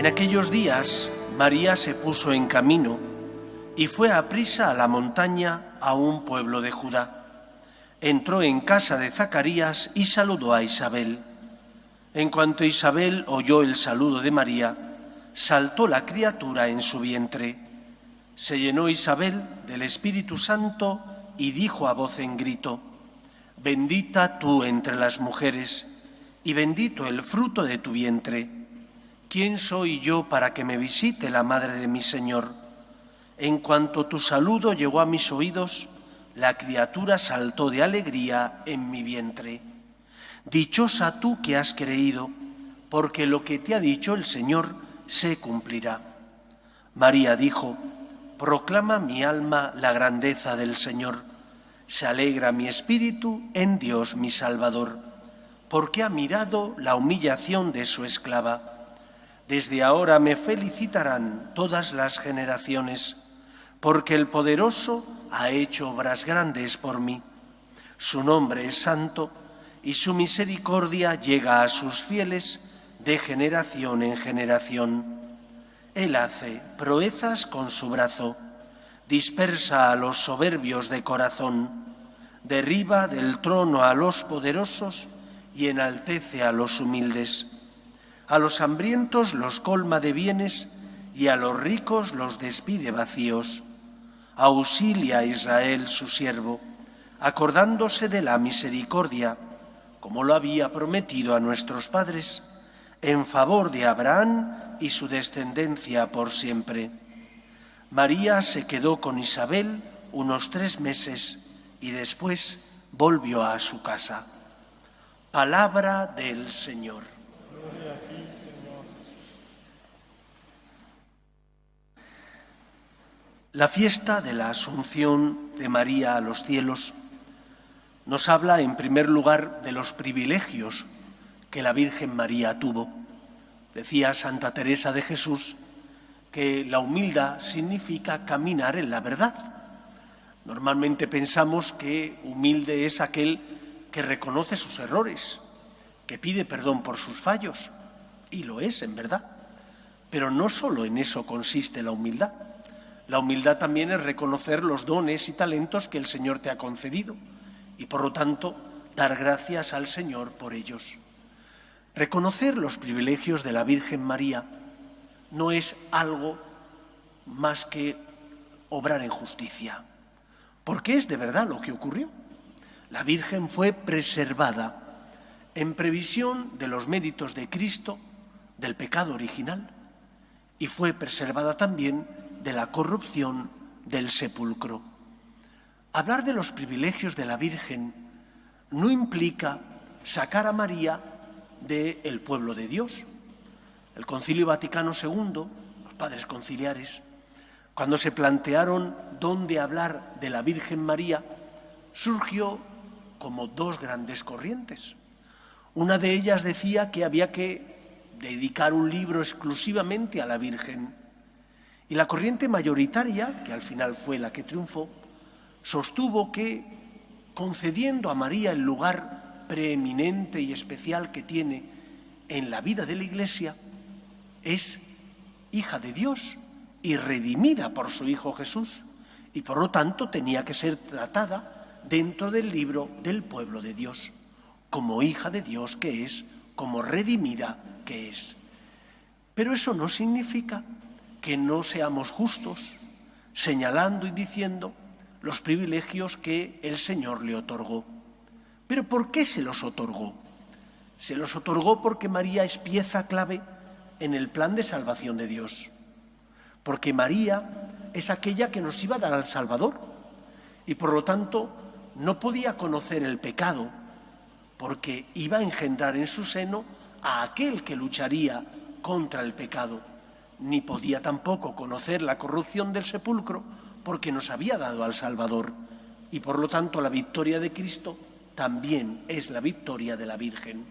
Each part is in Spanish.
En aquellos días, María se puso en camino y fue aprisa a la montaña, a un pueblo de Judá. Entró en casa de Zacarías y saludó a Isabel. En cuanto Isabel oyó el saludo de María, saltó la criatura en su vientre. Se llenó Isabel del Espíritu Santo y dijo a voz en grito: «Bendita tú entre las mujeres, y bendito el fruto de tu vientre. ¿Quién soy yo para que me visite la madre de mi Señor? En cuanto tu saludo llegó a mis oídos, la criatura saltó de alegría en mi vientre. Dichosa tú que has creído, porque lo que te ha dicho el Señor se cumplirá». María dijo: «Proclama mi alma la grandeza del Señor. Se alegra mi espíritu en Dios mi Salvador, porque ha mirado la humillación de su esclava. Desde ahora me felicitarán todas las generaciones, porque el Poderoso ha hecho obras grandes por mí. Su nombre es santo y su misericordia llega a sus fieles de generación en generación. Él hace proezas con su brazo, dispersa a los soberbios de corazón, derriba del trono a los poderosos y enaltece a los humildes. A los hambrientos los colma de bienes y a los ricos los despide vacíos. Auxilia a Israel su siervo, acordándose de la misericordia, como lo había prometido a nuestros padres, en favor de Abraham y su descendencia por siempre». María se quedó con Isabel unos 3 meses y después volvió a su casa. Palabra del Señor. Gloria a ti, Señor. La fiesta de la Asunción de María a los cielos nos habla en primer lugar de los privilegios que la Virgen María tuvo. Decía Santa Teresa de Jesús que la humildad significa caminar en la verdad. Normalmente pensamos que humilde es aquel que reconoce sus errores, que pide perdón por sus fallos, y lo es en verdad. Pero no solo en eso consiste la humildad. La humildad también es reconocer los dones y talentos que el Señor te ha concedido y, por lo tanto, dar gracias al Señor por ellos. Reconocer los privilegios de la Virgen María no es algo más que obrar en justicia, porque es de verdad lo que ocurrió. La Virgen fue preservada en previsión de los méritos de Cristo, del pecado original, y fue preservada también de la corrupción del sepulcro. Hablar de los privilegios de la Virgen no implica sacar a María del pueblo de Dios. El Concilio Vaticano II, los padres conciliares, cuando se plantearon dónde hablar de la Virgen María, surgió como 2 grandes corrientes. Una de ellas decía que había que dedicar un libro exclusivamente a la Virgen. Y la corriente mayoritaria, que al final fue la que triunfó, sostuvo que, concediendo a María el lugar preeminente y especial que tiene en la vida de la Iglesia, es hija de Dios y redimida por su Hijo Jesús, y por lo tanto tenía que ser tratada dentro del libro del pueblo de Dios, como hija de Dios que es, como redimida que es. Pero eso no significa que no seamos justos, señalando y diciendo los privilegios que el Señor le otorgó. ¿Pero por qué se los otorgó? Se los otorgó porque María es pieza clave en el plan de salvación de Dios. Porque María es aquella que nos iba a dar al Salvador y por lo tanto no podía conocer el pecado porque iba a engendrar en su seno a aquel que lucharía contra el pecado. Ni podía tampoco conocer la corrupción del sepulcro porque nos había dado al Salvador y por lo tanto la victoria de Cristo también es la victoria de la Virgen.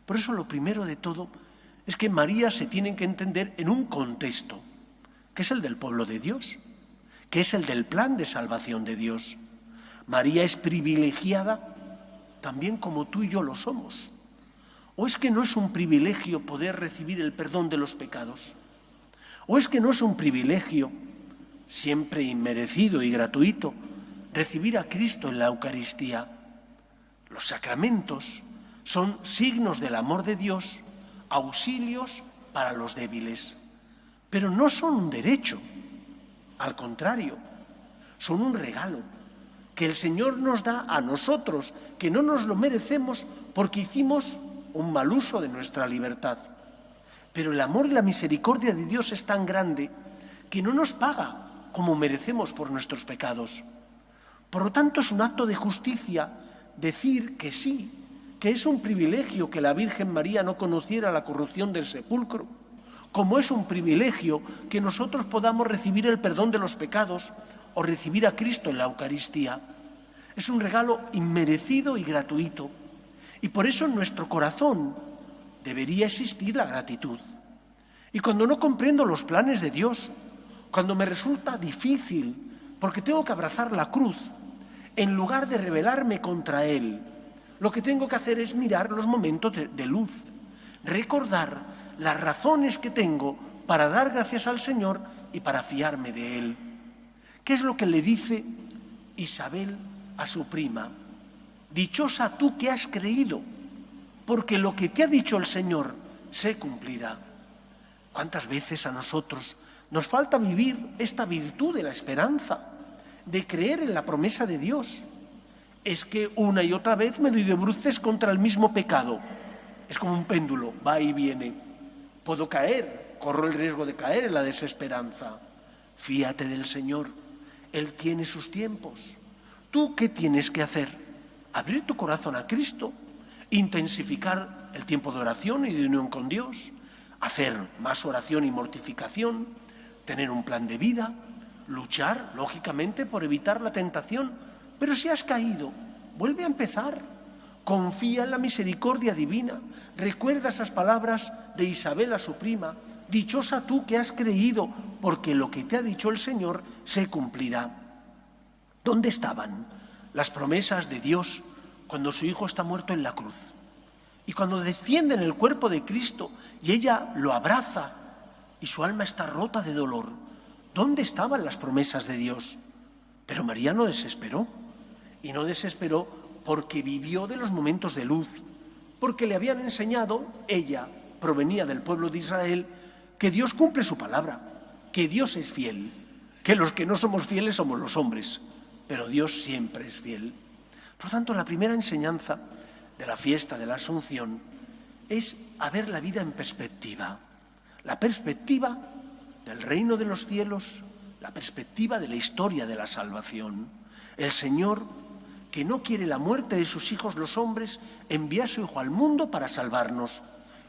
Por eso lo primero de todo es que María se tiene que entender en un contexto, que es el del pueblo de Dios, que es el del plan de salvación de Dios. María es privilegiada también como tú y yo lo somos. ¿O es que no es un privilegio poder recibir el perdón de los pecados? ¿O es que no es un privilegio, siempre inmerecido y gratuito, recibir a Cristo en la Eucaristía? Los sacramentos son signos del amor de Dios, auxilios para los débiles, pero no son un derecho, al contrario, son un regalo que el Señor nos da a nosotros, que no nos lo merecemos porque hicimos un mal uso de nuestra libertad. Pero el amor y la misericordia de Dios es tan grande que no nos paga como merecemos por nuestros pecados. Por lo tanto, es un acto de justicia decir que sí, que es un privilegio que la Virgen María no conociera la corrupción del sepulcro, como es un privilegio que nosotros podamos recibir el perdón de los pecados o recibir a Cristo en la Eucaristía. Es un regalo inmerecido y gratuito. Y por eso en nuestro corazón debería existir la gratitud. Y cuando no comprendo los planes de Dios, cuando me resulta difícil, porque tengo que abrazar la cruz, en lugar de rebelarme contra Él, lo que tengo que hacer es mirar los momentos de luz, recordar las razones que tengo para dar gracias al Señor y para fiarme de Él. ¿Qué es lo que le dice Isabel a su prima? Dichosa tú que has creído, porque lo que te ha dicho el Señor se cumplirá. ¿Cuántas veces a nosotros nos falta vivir esta virtud de la esperanza, de creer en la promesa de Dios? Es que una y otra vez me doy de bruces contra el mismo pecado. Es como un péndulo, va y viene. Puedo caer, corro el riesgo de caer en la desesperanza. Fíate del Señor, Él tiene sus tiempos. ¿Tú qué tienes que hacer? Abrir tu corazón a Cristo, intensificar el tiempo de oración y de unión con Dios, hacer más oración y mortificación, tener un plan de vida, luchar, lógicamente, por evitar la tentación. Pero si has caído, vuelve a empezar. Confía en la misericordia divina. Recuerda esas palabras de Isabel a su prima. Dichosa tú que has creído, porque lo que te ha dicho el Señor se cumplirá. ¿Dónde estaban las promesas de Dios cuando su Hijo está muerto en la cruz? Y cuando desciende en el cuerpo de Cristo y ella lo abraza y su alma está rota de dolor. ¿Dónde estaban las promesas de Dios? Pero María no desesperó. Y no desesperó porque vivió de los momentos de luz, porque le habían enseñado, ella provenía del pueblo de Israel, que Dios cumple su palabra, que Dios es fiel, que los que no somos fieles somos los hombres, pero Dios siempre es fiel. Por lo tanto, la primera enseñanza de la fiesta de la Asunción es a ver la vida en perspectiva, la perspectiva del reino de los cielos, la perspectiva de la historia de la salvación. El Señor, que no quiere la muerte de sus hijos los hombres, envía a su Hijo al mundo para salvarnos.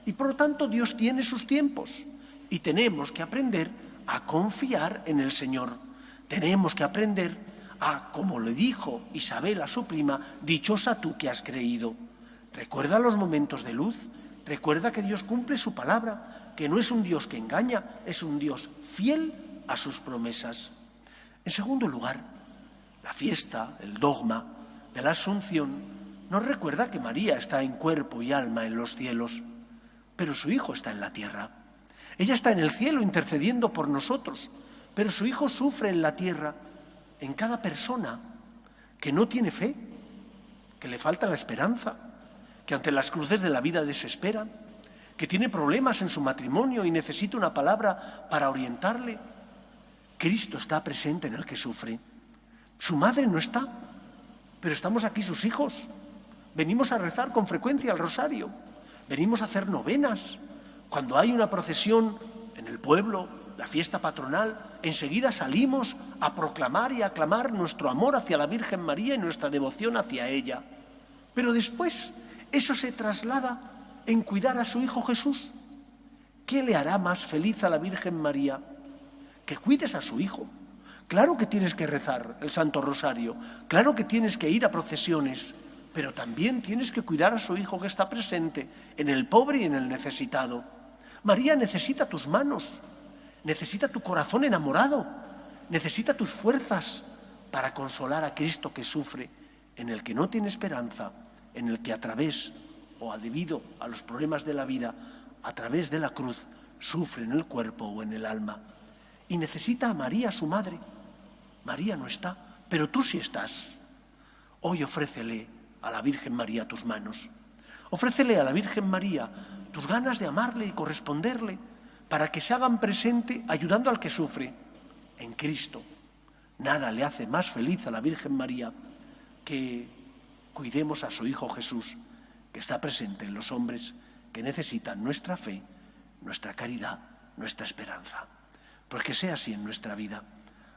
Y por lo tanto Dios tiene sus tiempos y tenemos que aprender a confiar en el Señor. Tenemos que aprender a, como le dijo Isabel a su prima, dichosa tú que has creído. Recuerda los momentos de luz, recuerda que Dios cumple su palabra, que no es un Dios que engaña, es un Dios fiel a sus promesas. En segundo lugar, la fiesta, el dogma de la Asunción nos recuerda que María está en cuerpo y alma en los cielos, pero su Hijo está en la tierra. Ella está en el cielo intercediendo por nosotros, pero su Hijo sufre en la tierra, en cada persona que no tiene fe, que le falta la esperanza, que ante las cruces de la vida desespera, que tiene problemas en su matrimonio y necesita una palabra para orientarle. Cristo está presente en el que sufre. Su madre no está, pero estamos aquí sus hijos. Venimos a rezar con frecuencia el rosario, venimos a hacer novenas. Cuando hay una procesión en el pueblo, la fiesta patronal, enseguida salimos a proclamar y a aclamar nuestro amor hacia la Virgen María y nuestra devoción hacia ella. Pero después eso se traslada en cuidar a su Hijo Jesús. ¿Qué le hará más feliz a la Virgen María? Que cuides a su Hijo. Claro que tienes que rezar el Santo Rosario, claro que tienes que ir a procesiones, pero también tienes que cuidar a su Hijo que está presente en el pobre y en el necesitado. María necesita tus manos, necesita tu corazón enamorado, necesita tus fuerzas para consolar a Cristo que sufre, en el que no tiene esperanza, en el que a través o debido a los problemas de la vida, a través de la cruz, sufre en el cuerpo o en el alma. Y necesita a María, su madre. María no está, pero tú sí estás. Hoy ofrécele a la Virgen María tus manos. Ofrécele a la Virgen María tus ganas de amarle y corresponderle, para que se hagan presente ayudando al que sufre en Cristo. Nada le hace más feliz a la Virgen María que cuidemos a su Hijo Jesús, que está presente en los hombres que necesitan nuestra fe, nuestra caridad, nuestra esperanza. Pues que sea así en nuestra vida.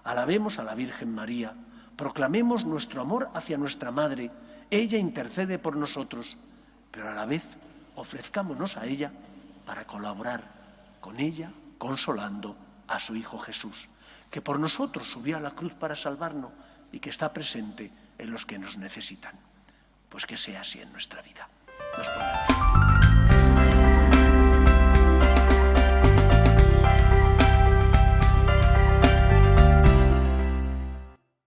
Alabemos a la Virgen María, proclamemos nuestro amor hacia nuestra Madre. Ella intercede por nosotros, pero a la vez ofrezcámonos a ella para colaborar con ella, consolando a su Hijo Jesús, que por nosotros subió a la cruz para salvarnos y que está presente en los que nos necesitan. Pues que sea así en nuestra vida. Nos ponemos.